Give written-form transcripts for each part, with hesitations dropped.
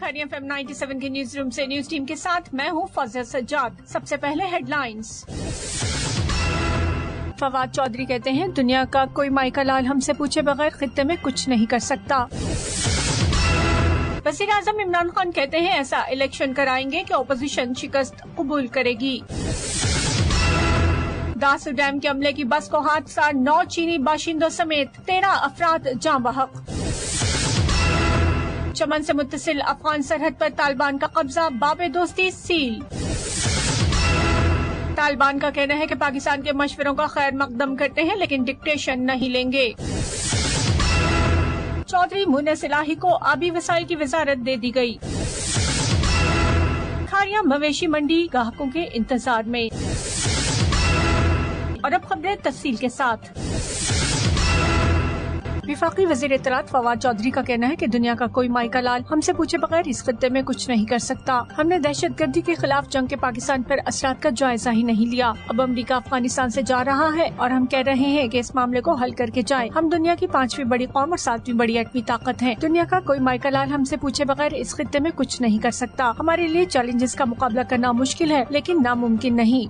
खैरियत FM 97 के news room से न्यूज टीम के साथ मैं हूं फौजिया सज्जाद। सबसे पहले हेडलाइंस। फवाद चौधरी कहते हैं दुनिया का कोई माइका लाल हमसे पूछे बगैर खित्ते में कुछ नहीं कर सकता। वज़ीर आज़म इमरान खान कहते हैं ऐसा इलेक्शन कराएंगे कि अपोजिशन शिकस्त कबूल करेगी। दासू डैम के अमले की बस को हादसा, 9 चीनी बाशिंदों समेत 13 अफराद जाँ बहक। चमन से मुत्तसिल अफगान सरहद पर तालिबान का कब्जा, बाबे दोस्ती सील। तालिबान का कहना है कि पाकिस्तान के मशवरों का खैर मकदम करते हैं लेकिन डिक्टेशन नहीं लेंगे। चौधरी मुनिस इलाही को आबी वसाइल की वजारत दे दी गई। खारिया मवेशी मंडी ग्राहकों के इंतजार में। और अब खबरें तफसील के साथ। वफाकी वज़ीर इत्तलात फवाद चौधरी का कहना है कि दुनिया का कोई माइका लाल हमसे पूछे बगैर इस खत्ते में कुछ नहीं कर सकता। हमने दहशतगर्दी के खिलाफ जंग के पाकिस्तान पर असरात का जायजा ही नहीं लिया। अब अमरीका अफगानिस्तान से जा रहा है और हम कह रहे हैं कि इस मामले को हल करके जाए। हम दुनिया की 5वीं बड़ी कौम और 7वीं बड़ी एटमी ताकत है। दुनिया का कोई माइका लाल हमसे पूछे बगैर इस खत्ते में कुछ नहीं कर सकता। हमारे लिए चैलेंजेस का मुकाबला करना मुश्किल है लेकिन नामुमकिन नहीं।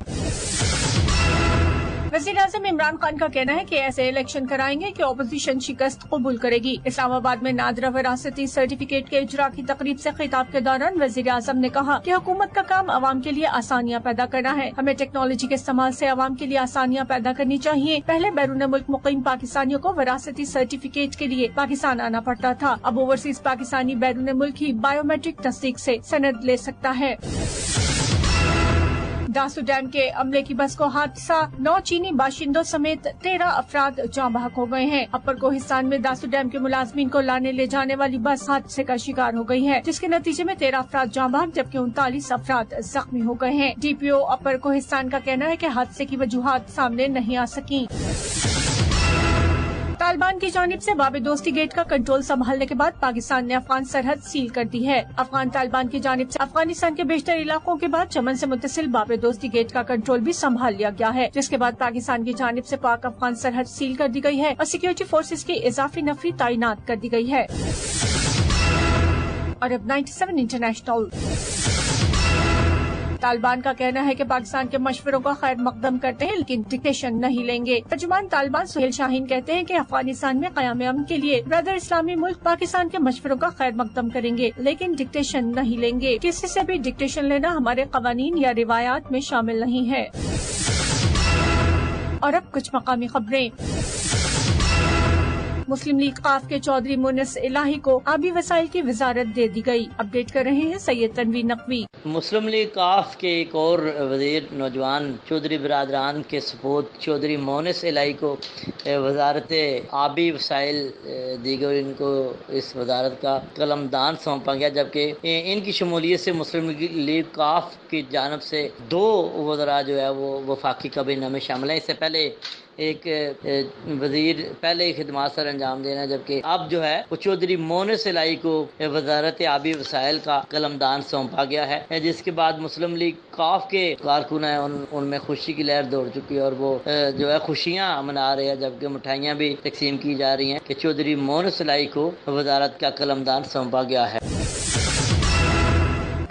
वज़ीर आज़म इमरान खान का कहना है कि ऐसे इलेक्शन कराएंगे कि अपोजिशन शिकस्त कबूल करेगी। इस्लामाबाद में नादरा विरासती सर्टिफिकेट के इजरा की तकरीब से खिताब के दौरान वज़ीर आज़म ने कहा कि हुकूमत का काम अवाम के लिए आसानियाँ पैदा करना है। हमें टेक्नोलॉजी के इस्तेमाल से अवाम के लिए आसानियाँ पैदा करनी चाहिए। पहले बैरून मुल्क मुकीम पाकिस्तानियों को विरासती सर्टिफिकेट के लिए पाकिस्तान आना पड़ता था। अब ओवरसीज पाकिस्तानी बैरून मुल्क ही बायोमेट्रिक तस्दीक से सनद ले सकता है। दासू डैम के अमले की बस को हादसा, 9 चीनी बाशिंदों समेत 13 अफराद जाँ बहक हो गए हैं। अपर कोहिस्तान में दासू डैम के मुलाजमीन को लाने ले जाने वाली बस हादसे का शिकार हो गई है, जिसके नतीजे में 13 अफराद जाँ बहक जबकि 39 अफराद जख्मी हो गए हैं। DPO अपर कोहिस्तान का कहना है कि हादसे की वजूहात सामने नहीं आ सकी। तालिबान की जानिब से बाबे दोस्ती गेट का कंट्रोल संभालने के बाद पाकिस्तान ने अफगान सरहद सील कर दी है। अफगान तालिबान की जानिब से अफगानिस्तान के बेशतर इलाकों के बाद चमन से मुत्तसिल बाबे दोस्ती गेट का कंट्रोल भी संभाल लिया गया है, जिसके बाद पाकिस्तान की जानिब से पाक अफगान सरहद सील कर दी गई है और सिक्योरिटी फोर्सेज की इजाफी नफरी तैनात कर दी गई है। और अब 97 इंटरनेशनल। तालिबान का कहना है कि पाकिस्तान के मशवरों का खैर मकदम करते हैं लेकिन डिक्टेशन नहीं लेंगे। तर्जुमान तालिबान सुहेल शाहीन कहते हैं कि अफगानिस्तान में क़याम अमन के लिए ब्रदर इस्लामी मुल्क पाकिस्तान के मशवरों का खैर मकदम करेंगे लेकिन डिक्टेशन नहीं लेंगे। किसी से भी डिक्टेशन लेना हमारे कवानीन या रिवायात में शामिल नहीं है। और अब कुछ मकामी खबरें। मुस्लिम लीग काफ के चौधरी मुनिस इलाही को आबी वसाइल की वजारत दे दी गई। अपडेट कर रहे हैं सैयद तनवीर नकवी। मुस्लिम लीग काफ के एक और वजीर नौजवान चौधरी बरादरान के सपूत चौधरी मुनिस इलाही को वजारत आबी वसाइल दी गई। इनको इस वजारत का कलमदान सौंपा गया, जबकि इनकी शमूलियत से मुस्लिम लीग काफ की जानब से 2 वज़रा जो है वो वफाकी काबीना में शामिल है। इससे पहले एक वजीर पहले खिदमात सर अंजाम देना, जबकि अब जो है वो चौधरी मुनिस इलाही को वजारत आबी वसाइल का कलमदान सौंपा गया है, जिसके बाद मुस्लिम लीग काफ के कारकुन है उनमें खुशी की लहर दौड़ चुकी है और वो जो है खुशियां मना रहे हैं, जबकि मिठाइयां भी तकसीम की जा रही हैं कि चौधरी मुनिस इलाही को वजारत का कलमदान सौंपा गया है।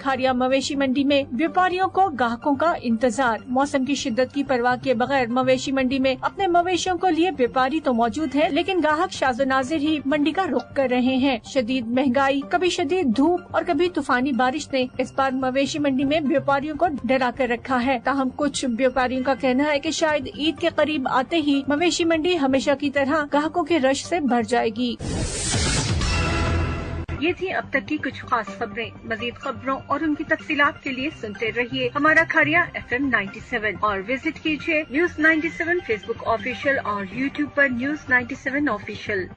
खारिया मवेशी मंडी में व्यापारियों को ग्राहकों का इंतजार। मौसम की शिद्दत की परवाह किए बगैर मवेशी मंडी में अपने मवेशियों को लिए व्यापारी तो मौजूद है लेकिन ग्राहक शाज़ो नाज़िर ही मंडी का रुख कर रहे हैं। शदीद महंगाई, कभी शदीद धूप और कभी तूफानी बारिश ने इस बार मवेशी मंडी में व्यापारियों को डरा कर रखा है। ताहम कुछ व्यापारियों का कहना है कि शायद ईद के करीब आते ही मवेशी मंडी हमेशा की तरह ग्राहकों के रश से भर जाएगी। ये थी अब तक की कुछ खास खबरें। मजीद खबरों और उनकी तफसीलात के लिए सुनते रहिए हमारा खारिया FM 97 और विजिट कीजिए News 97 फेसबुक ऑफिशियल और YouTube पर News 97 ऑफिशियल।